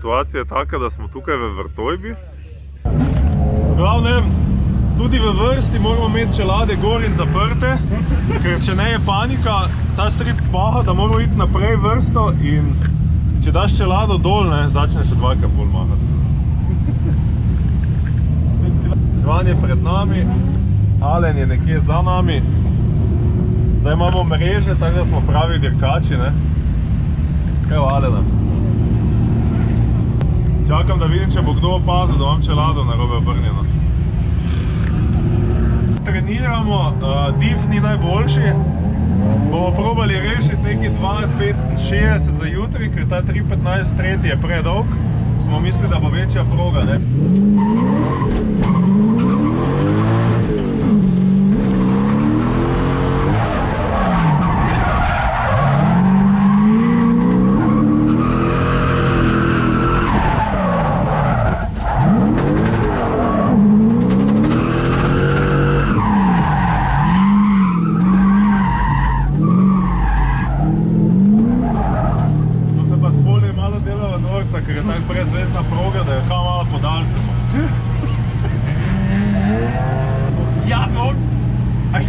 situacija je taka, da smo tukaj v Vrtojbi. V glavnem, tudi v vrsti moramo imeti čelade gor in zaprte, ker če ne je panika, ta stric spaha, da moramo iti naprej vrsto in če daš čelado dol, ne, začne še dvakrat bolj mahati. Žvan je pred nami, Alen je nekje za nami. Zdaj imamo mreže, tako da smo pravi dirkači, ne. Evo Alena. Čakam, da vidim, če bo kdo opazil, da imam čelado narobe obrnjeno. Treniramo, diff ni najboljši. Bomo probali rešiti neki 2.65 za jutri, ker ta 3.15 tretji je predolg. Smo mislili, da bo večja proga, ne. Ker je tako brezvezna proga, da jo kao malo podaljšamo. Ja, no! Aj!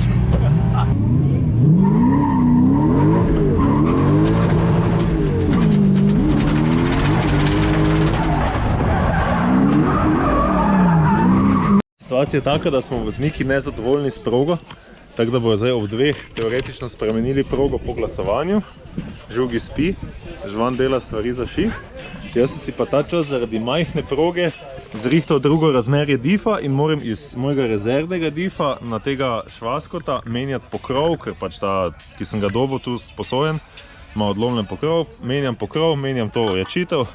Situacija je taka, da smo vozniki nezadovoljni s progo, tako da bojo zdaj ob dveh teoretično spremenili progo po glasovanju. Žugi spi, Žvan dela stvari za šiht. Jaz sem si pa ta čas zaradi majhne proge zrihtal drugo razmerje diffa in moram iz mojega rezervnega diffa na tega švaskota menjati pokrov, ker pač ta, ki sem ga dobil tu sposojen, ima odlomljen pokrov. Menjam pokrov, menjam to ojačitev,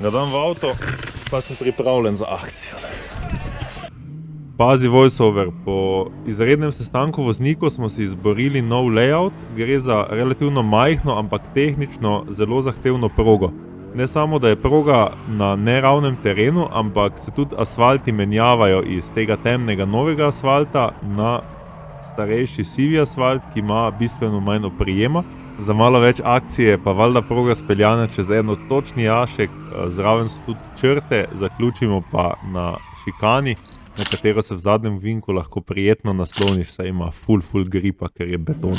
ga dam v avto, pa sem pripravljen za akcijo. Pazi voiceover, po izrednem sestanku voznikov smo si izborili nov layout. Gre za relativno majhno, ampak tehnično zelo zahtevno progo. Ne samo, da je proga na neravnem terenu, ampak se tudi asfalti menjavajo iz tega temnega novega asfalta na starejši sivi asfalt, ki ima bistveno manj oprijema. Za malo več akcije pa valjda proga speljana čez eno točni jašek, zraven so tudi črte, zaključimo pa na šikani, na katero se v zadnjem vinku lahko prijetno nasloniš, saj ima full gripa, ker je beton.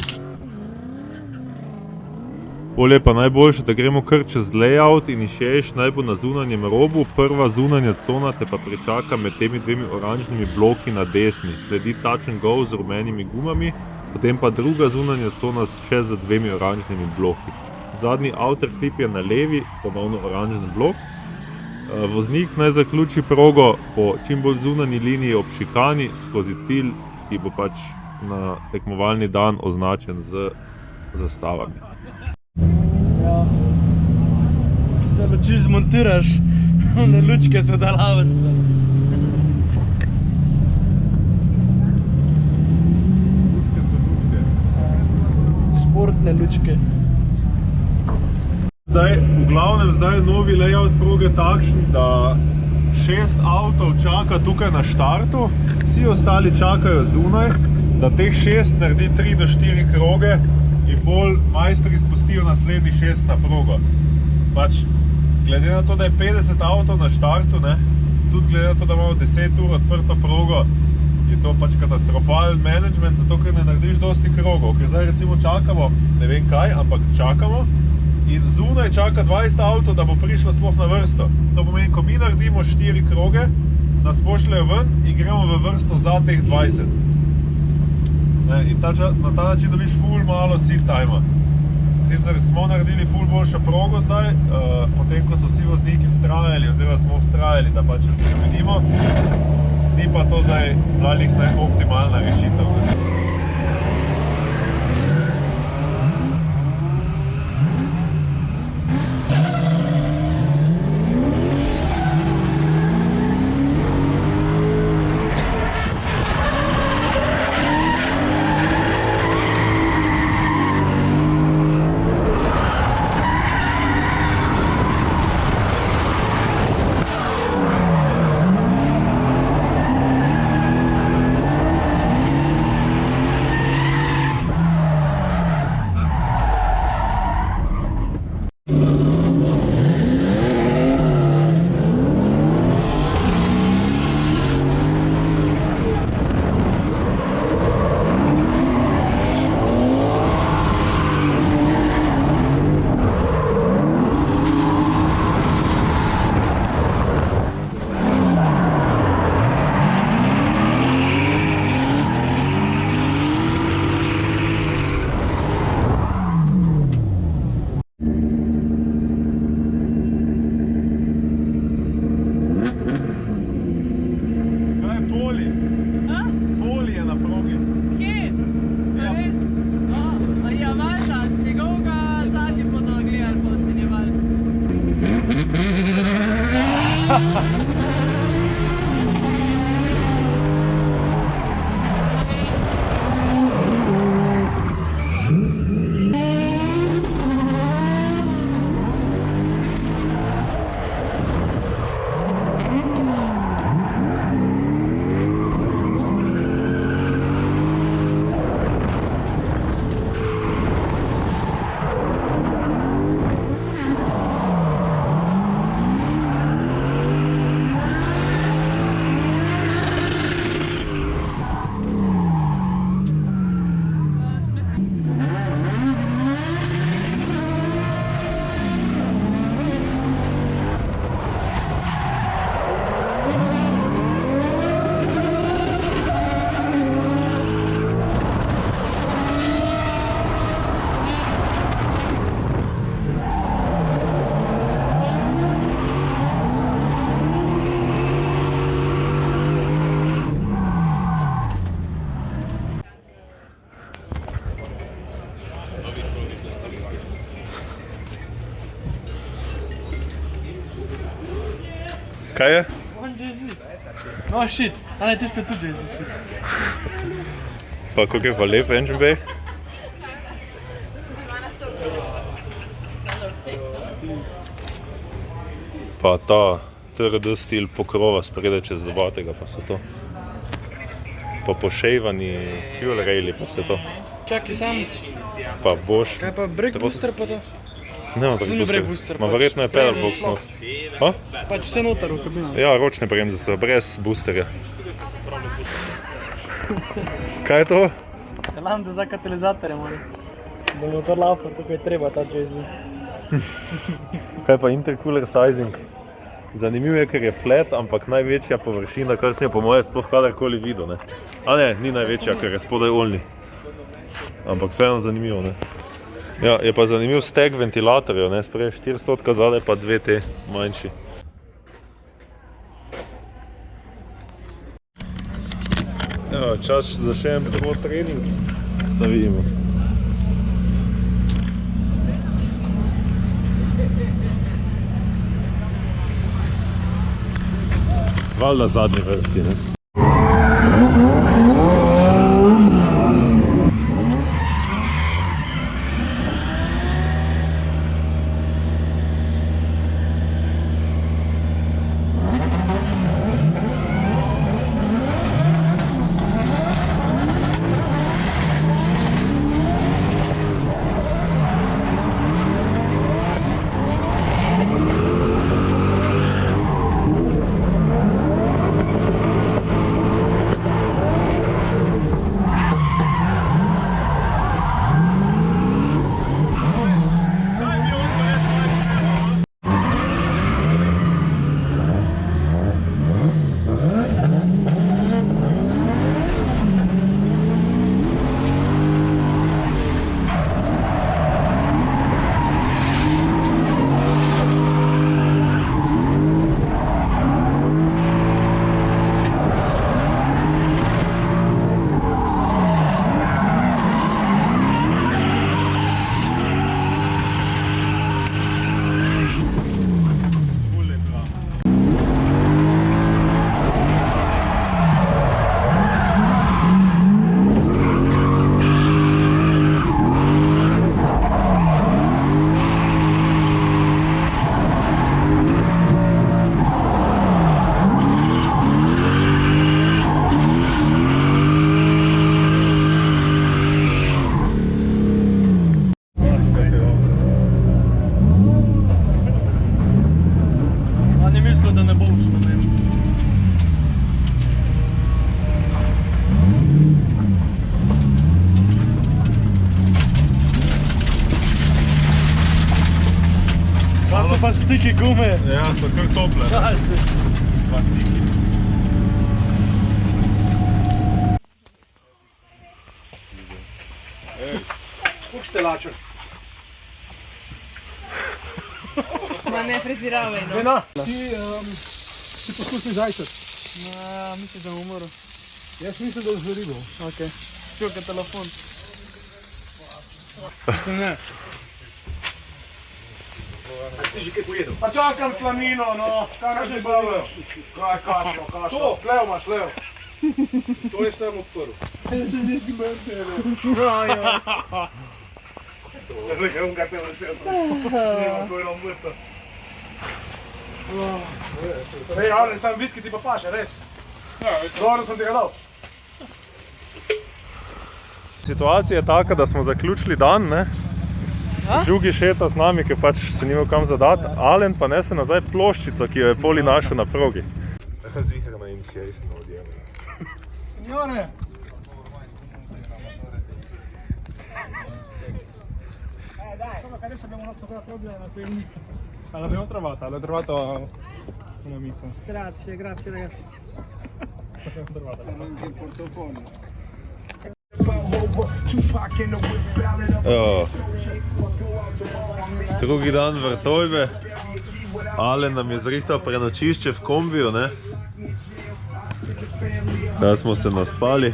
Bolje je pa najboljše, da gremo kar čez layout in iščeš naj bo na zunanjem robu. Prva zunanja cona te pa pričaka med temi dvemi oranžnimi bloki na desni. Sledi touch and go z rumenimi gumami, potem pa druga zunanja cona še z dvemi oranžnimi bloki. Zadnji outer clip je na levi, ponovno oranžni blok. Voznik naj zaključi progo po čim bolj zunanji liniji ob šikani skozi cilj, ki bo pač na tekmovalni dan označen z zastavami. Ja. Zdaj luči zmontiraš, one lučke so delavnice. Lučke so lučke. Športne lučke. V glavnem zdaj je novi layout proge takšen, da 6 avtov čaka tukaj na štartu, vsi ostali čakajo zunaj, da teh 6 naredi 3 do 4 kroge in bolj majstri spustijo naslednjih 6 na progo. Pač, glede na to, da je 50 avtov na štartu, ne, tudi glede na to, da imamo 10 ur odprto progo, je to pač katastrofalen management, zato ker ne narediš dosti krogov. Ker zdaj recimo čakamo, ne vem kaj, ampak čakamo, in zunaj čaka 20 avtov, da bo prišlo sploh na vrsto. To pomeni, ko mi naredimo 4 kroge, nas pošljajo ven in gremo v vrsto za teh 20. In na ta način dobiš ful malo seat time-a. Sicer smo naredili ful boljšo progo zdaj, potem ko so vsi vozniki vztrajali, oziroma smo vztrajali, da pač se spremenimo, ni pa to zdaj bila optimalna rešitev. Kaj je? On Jay-Z. No shit, a ne, ti ste tudi Jay-Z, shit. Pa kako je pa lep engine bay? Pa ta trd stil pokrova spredaj čez zabatega, pa so to. Pa pošejvani fuel raili, pa vse to. Čakaj sam, Pa Bosch. kaj pa brake booster pa to? Nema Zunaj brake brake booster, Ma pač verjetno je pedal brez box, no. sploh. Ha? Pač vse noter v kabino. Ja, ročne bremze so, brez boosterja. Kaj je to? Lambda za katalizatorjem, ali? Da bo to laufal, tako je treba, ta Jay-Z. Kaj pa intercooler sizing? Zanimivo je, ker je flat, ampak največja površina, kar sem jo po moje sploh kadarkoli videl, ne. A ne, ni največja, ker je spodaj oljni. Ampak vseeno zanimivo, ne. Ja, je pa zanimiv stek ventilatorjev, ne, sprej 400, zadaj pa dve te manjši. Evo, čas za še en prvo trening, da vidimo. Valjda zadnji vrsti, ne. pa stiki gume. Ja, so kar tople. Pa stiki. Koliko ste lačen? Ma ne pretiravaj, no. Vena. Ti poskusi zajček. Mislim, da je umrl. Jaz mislim, da je zgoril. Ok. Čukaj telefon. Ne. Pa čakam slanino, no, kaj ne že bavaš? Kaj kašo, kašo. To, lev imaš, lev. To je sem odprl. Nekaj unga te vesel. Snimam, ko je nam vrto. Ej, Alen, sam viski ti pa paše, res. Dobro sem ti ga dal. Situacija je taka, da smo zaključili dan, ne? Žugi šeta z nami, ker pač se ni imel kam zadati. Alen pa nese nazaj ploščico, ki jo je Poli našel na progi. Zihrana initiation odjema. Signore! Insomma, che adesso abbiamo un altro problema, quindi... Ma l'abbiamo trovato un amico. Grazie, grazie ragazzi. L'abbiamo trovato. Anche il portafoglio. Evo, drugi dan Vrtojbe. Alen nam je zrihtal prenočišče v kombiju, ne? Da smo se naspali.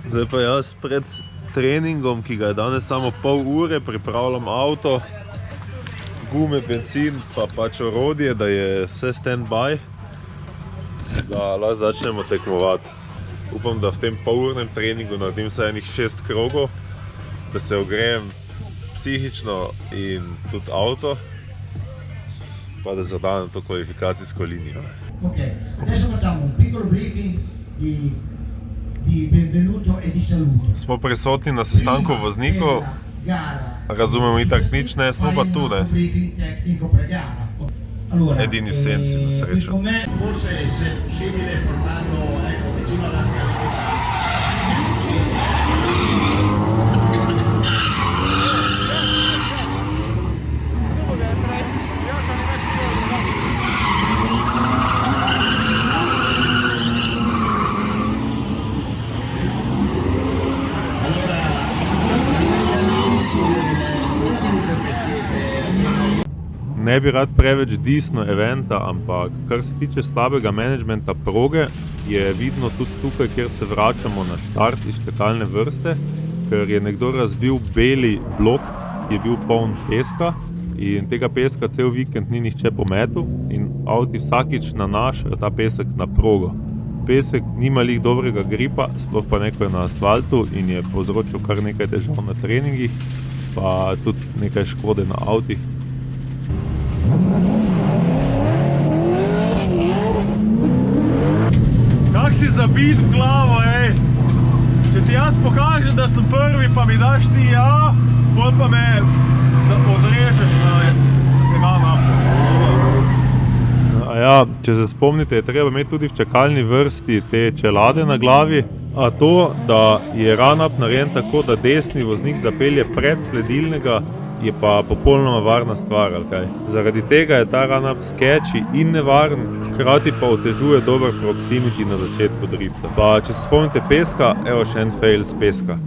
Zdaj pa jaz pred treningom, ki ga je danes samo pol ure, pripravljam avto, gume, benzin, pa pač orodje, da je vse stand-by, da lahko začnemo tekmovati. Upam, da v tem polurnem treningu naredim vsaj enih 6 krogov, da se ogrejem psihično in tudi avto, pa da zadanem to kvalifikacijsko linijo. Ok, adesso facciamo un piccolo briefing di benvenuto e di saluto. Smo prisotni na sestanku voznikov, razumemo itak nič, ne, smo pa tu, ne. Edini v senci, na srečo. Forse se è possibile portarlo, ecco, vicino alla scaletta. Ne bi rad preveč disno eventa, ampak kar se tiče slabega menedžmenta proge, je vidno tudi tukaj, kjer se vračamo na štart iz čakalne vrste, ker je nekdo razbil beli blok, ki je bil poln peska in tega peska cel vikend ni nihče pometel in avti vsakič nanašajo ta pesek na progo. Pesek nima lih dobrega gripa, sploh pa neko je na asfaltu in je povzročil kar nekaj težav na treningih, pa tudi nekaj škode na avtih. Kak si zabit v glavo, ej! Če ti jaz pokažem, da sem prvi, pa mi daš ti ja, potem pa me odrežeš na run-upu. Ja, če se spomnite, je treba imeti tudi v čakalni vrsti te čelade na glavi. A to, da je run-up narejen tako, da desni voznik zapelje pred sledilnega, je pa popolnoma varna stvar, ali kaj. Zaradi tega je ta run-up sketchy in nevaren, hkrati pa otežuje dober proximity na začetku drifta. Pa če se spomnite peska, evo še en fail z peska.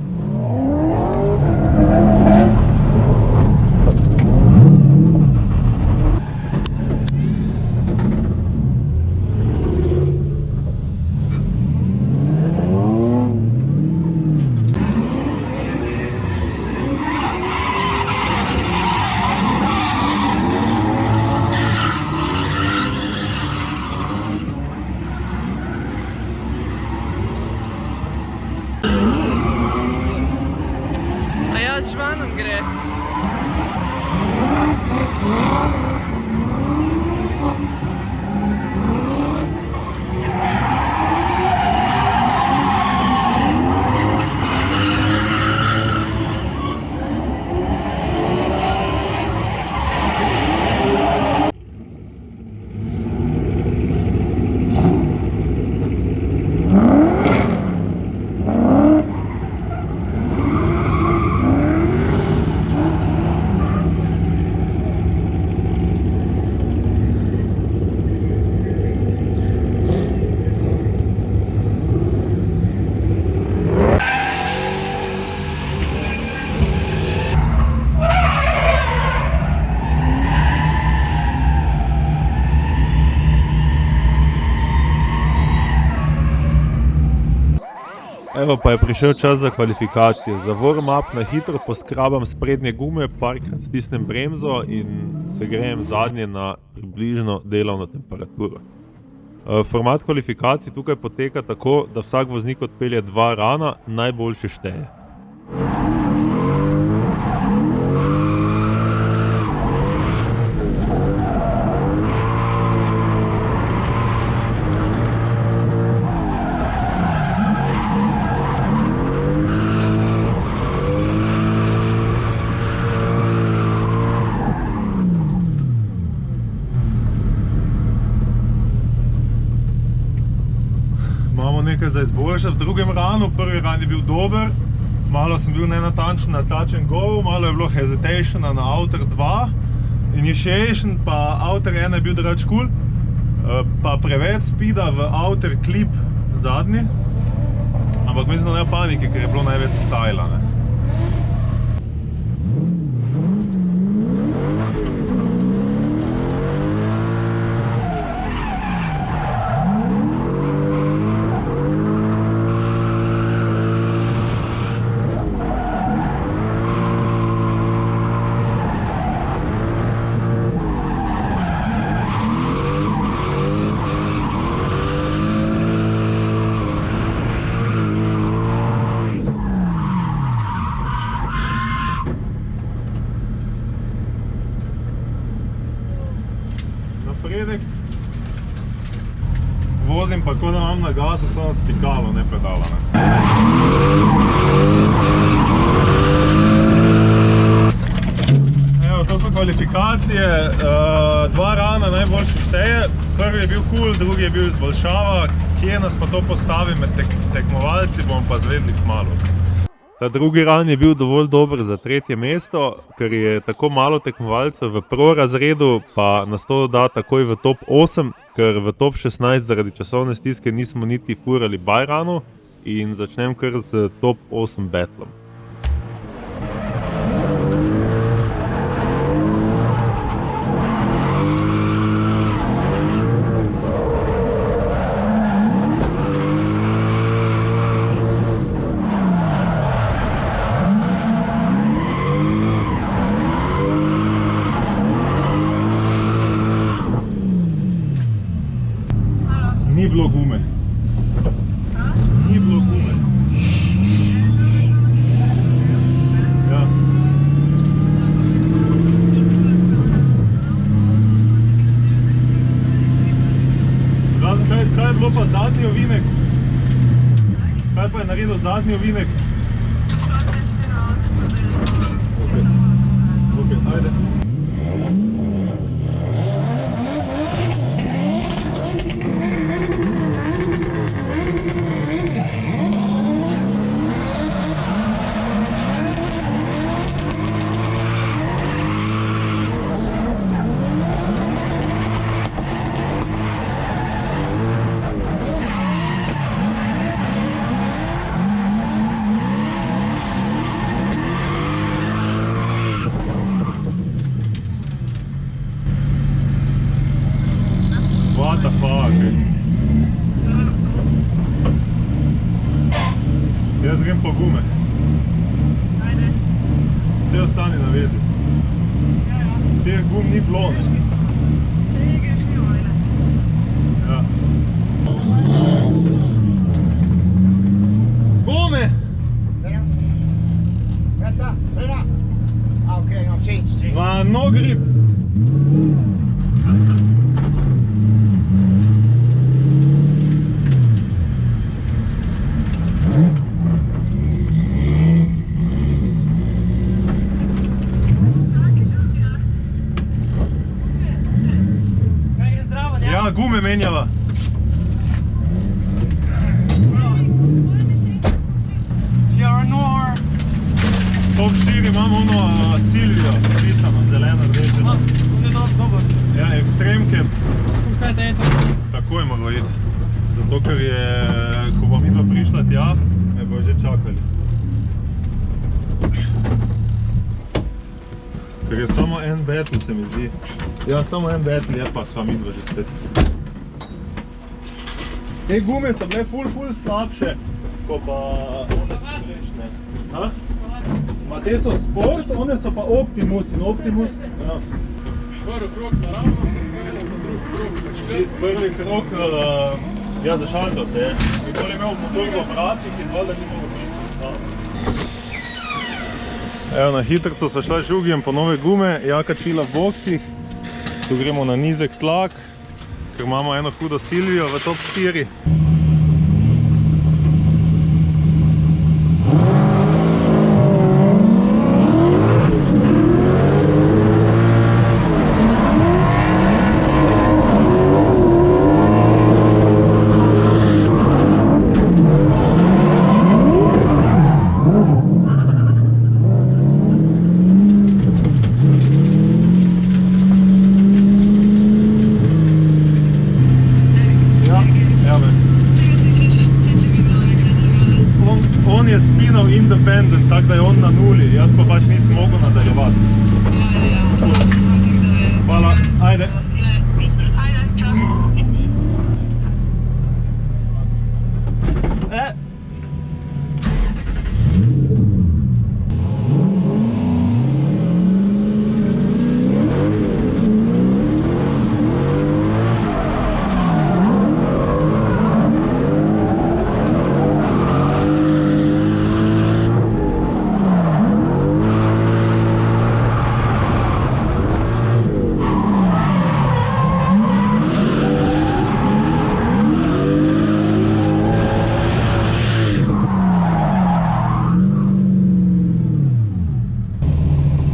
Evo pa je prišel čas za kvalifikacije. Za warm-up na hitro poskrabam sprednje gume, parkrat stisnem bremzo in se grejem zadnje na približno delovno temperaturo. Format kvalifikacij tukaj poteka tako, da vsak voznik odpelje 2 rana, najboljši šteje. Imamo nekaj za izboljšati v drugem ranu. Prvi ran je bil dober, malo sem bil nenatančen na touch and go, malo je bilo hesitationa na outer 2, initiation pa outer 1 je bil drugač cool, pa preveč speeda v outer clip zadnji, ampak mislim, da ne panike, ker je bilo največ styla, ne. Napredek. Vozim pa tako, da imam na gasu samo stikalo, ne pedala, ne. Evo, to so kvalifikacije. 2 rana najboljši šteje. Prvi je bil cool, drugi je bil izboljšava. Kje nas pa to postavi med tekmovalci, bomo pa zvedli kmalu. Ta drugi ran je bil dovolj dober za 3. mesto, ker je tako malo tekmovalcev v pro razredu, pa nas to da takoj v top 8, ker v top 16 zaradi časovne stiske nismo niti furali by runu in začnem kar z top 8 battlom. Ni bilo gume. Ni bilo gume. Ja. Razen kaj je bilo pa zadnji ovinek? Kaj pa je naredil zadnji ovinek? Ok, ajde. What the fuck? Jaz grem po gume. Ajde. Vse ostani na vezi. Teh gum ni bilo, ne? Saj greš mimo, ajde. Ja. Gume! Fretta, frena. Ah, ok, no, change. Ma no grip. Kaj gre zraven, ja? Ja, gume menjava. GR-Nor. Top 4 imamo ono Silvio, pisano, zeleno, rdečeno. On je dober. Ja, ekstremke. Koliko cajta je to? Takoj moralo iti. Zato, ker je, ko bom midva prišla tja, me bojo že čakali. Ker je samo en battle, se mi zdi. Ja, samo en battle je, pa sva midva že spet. Te gume so bile ful slabše. ko pa prejšnje. Ha? Ma te so Sport, one so pa Optimus in Optimus. Ja. Prvi krok naravno se pripeljal, na drugi krok na četrt. Prvi krok, ja, zašaltal se je. Nikoli imel motor v vratih in valjda ni mogel priti. Evo, na hitrco sva šla z Žugijem po nove gume, Jaka čila v boksih. Tu gremo na nizek tlak, ker imamo eno hudo Silvijo v top 4. On je spinal independent, tako da je on na nuli, jaz pa pač nisem mogel nadaljevati. Hvala, ajde. Ajde, čau.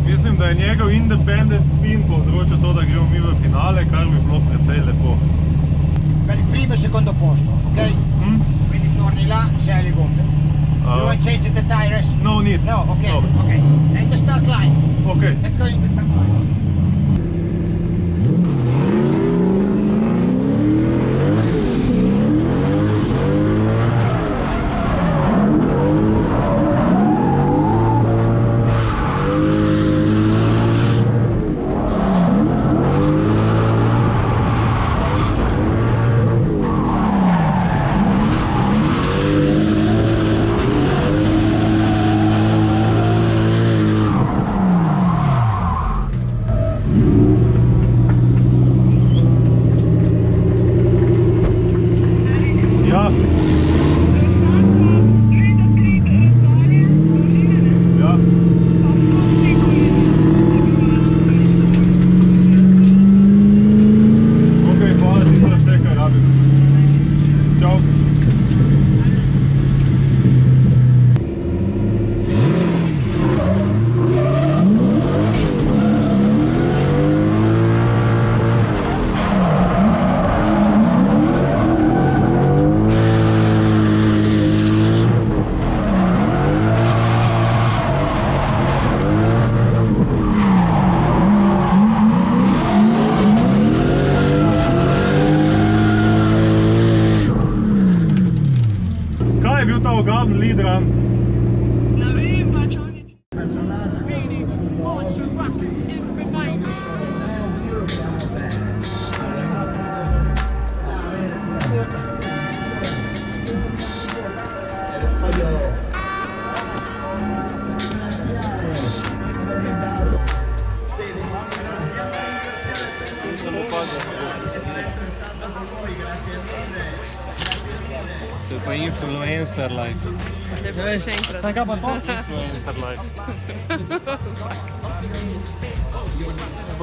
Mislim, da je njegov independent spin povzročil to, da gremo mi v finale, kar bi bilo precej lepo. Per il primo e secondo posto, ok? Quindi torni là, sei alle gomme. You want to change the tires? No need. No, okay, No. okay. And the start line. Okay. Let's go in the start line. Ja, ja. Ok, hvala ti za vse, kaj rabim. Čau. Kaj je bil ta ogaben lead run? Ne vem, pač on je... Nisem opazil. To je pa influencer life. Ne povej še enkrat. Sam kaj pa to? Influencer life.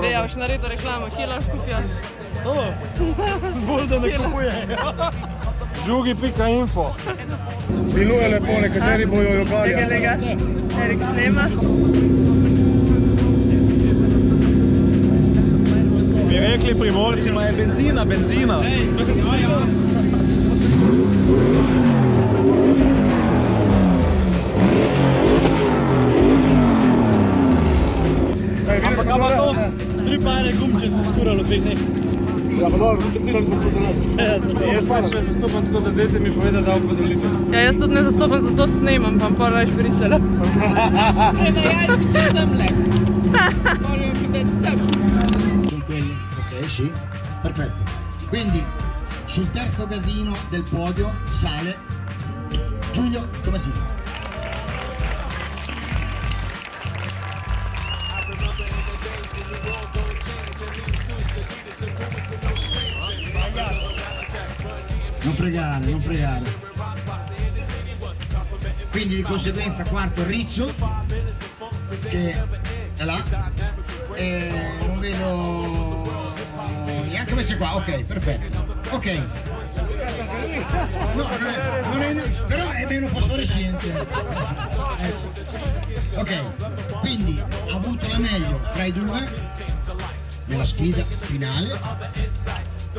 Dej, ja boš naredil reklamo, kje lahko kupijo? To? Bolj da ne kupuje. Žugi.info. Deluje lepo, nekateri bojo jokali. Lega, lega. Erik snema. Bi rekli Primorci, ma je benzina, benzina. Ampak kaj pa to? 3 pare gum, če smo skurali v 5 dneh. Ja, pa dobro, benzina nismo počeli. Jaz pač ne zastopam, tako da dajte mi povedati, da podelite. Ja, jaz tudi ne zastopam, zato snemam, pa pa več brisala. Predajalci so tamle. Morajo videti sem. Sono quelli, ok, sì, perfetto. Quindi sul terzo gradino del podio sale Giulio Tomasini. Non fregare. Quindi di conseguenza quarto Riccio, che è là, e non vedo neanche invece qua, ok, perfetto, ok. No, però è meno fosforescente. Ok, quindi ha avuto la meglio tra i due nella sfida finale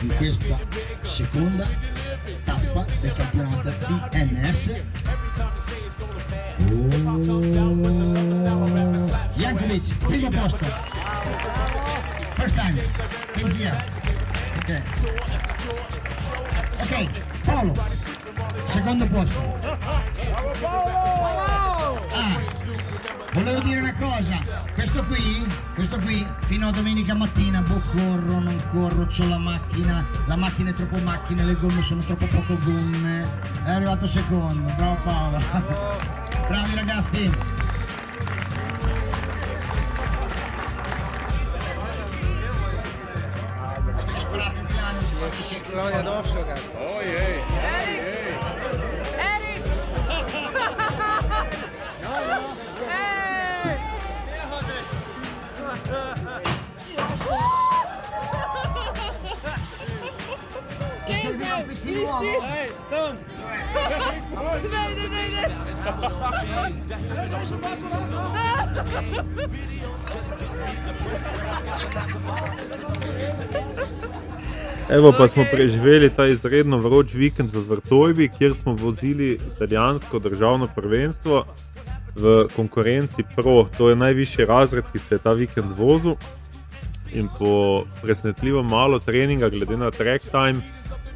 in questa seconda tappa del campionato DNS. Jankovic, primo posto. First time. In here. Ok, Paolo, secondo posto. Volevo dire una cosa, questo qui, fino a domenica mattina, corro, non corro, c'ho la macchina è troppo macchina, le gomme sono troppo poco gomme, è arrivato secondo, bravo Paolo. Bravi ragazzi. Claudia addosso, cazzo. Ti servirà un PC nuovo? Tom! Evo pa smo preživeli ta izredno vroč vikend v Vrtojbi, kjer smo vozili italijansko državno prvenstvo v konkurenci Pro. To je najvišji razred, ki se je ta vikend vozil. In po presenetljivo malo treninga glede na track time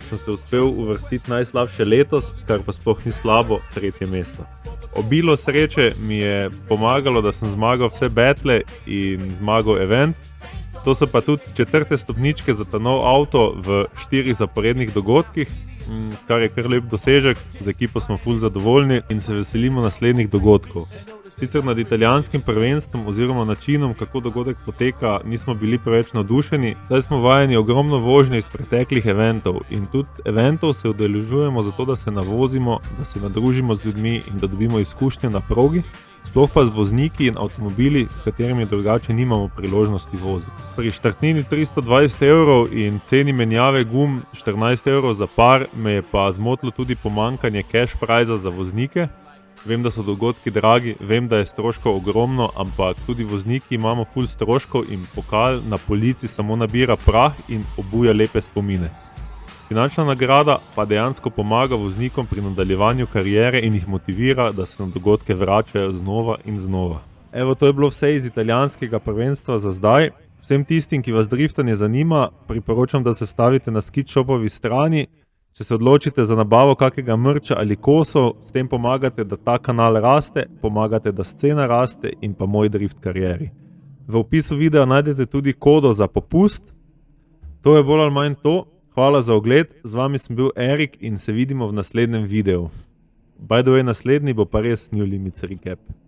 sem se uspel uvrstiti najslabše letos, kar pa sploh ni slabo, 3. mesto. Obilo sreče mi je pomagalo, da sem zmagal vse battle in zmagal event. To so pa tudi 4. stopničke za ta nov avto v 4 zaporednih dogodkih, kar je kar lep dosežek, z ekipo smo ful zadovoljni in se veselimo naslednjih dogodkov. Sicer nad italijanskim prvenstvom oziroma načinom, kako dogodek poteka, nismo bili preveč navdušeni, saj smo vajeni ogromno vožnje iz preteklih eventov in tudi eventov se udeležujemo zato, da se navozimo, da se nadružimo z ljudmi in da dobimo izkušnje na progi, sploh pa z vozniki in avtomobili, s katerimi drugače nimamo priložnosti voziti. Pri štartnini 320 € in ceni menjave gum 14 € za par me je pa zmotilo tudi pomanjkanje cash priza za voznike. Vem, da so dogodki dragi, vem, da je stroškov ogromno, ampak tudi vozniki imamo ful stroškov in pokal na polici samo nabira prah in obuja lepe spomine. Finančna nagrada pa dejansko pomaga voznikom pri nadaljevanju kariere in jih motivira, da se na dogodke vračajo znova in znova. Evo, to je bilo vse iz italijanskega prvenstva za zdaj. Vsem tistim, ki vas driftanje zanima, priporočam, da se vstavite na Skitshopovi strani. Če se odločite za nabavo kakega mrča ali kosov, s tem pomagate, da ta kanal raste, pomagate, da scena raste in pa moj drift karieri. V opisu videa najdete tudi kodo za popust. To je bolj ali manj to. Hvala za ogled, z vami sem bil Erik in se vidimo v naslednjem videu. By the way, naslednji bo pa res New Limits Recap.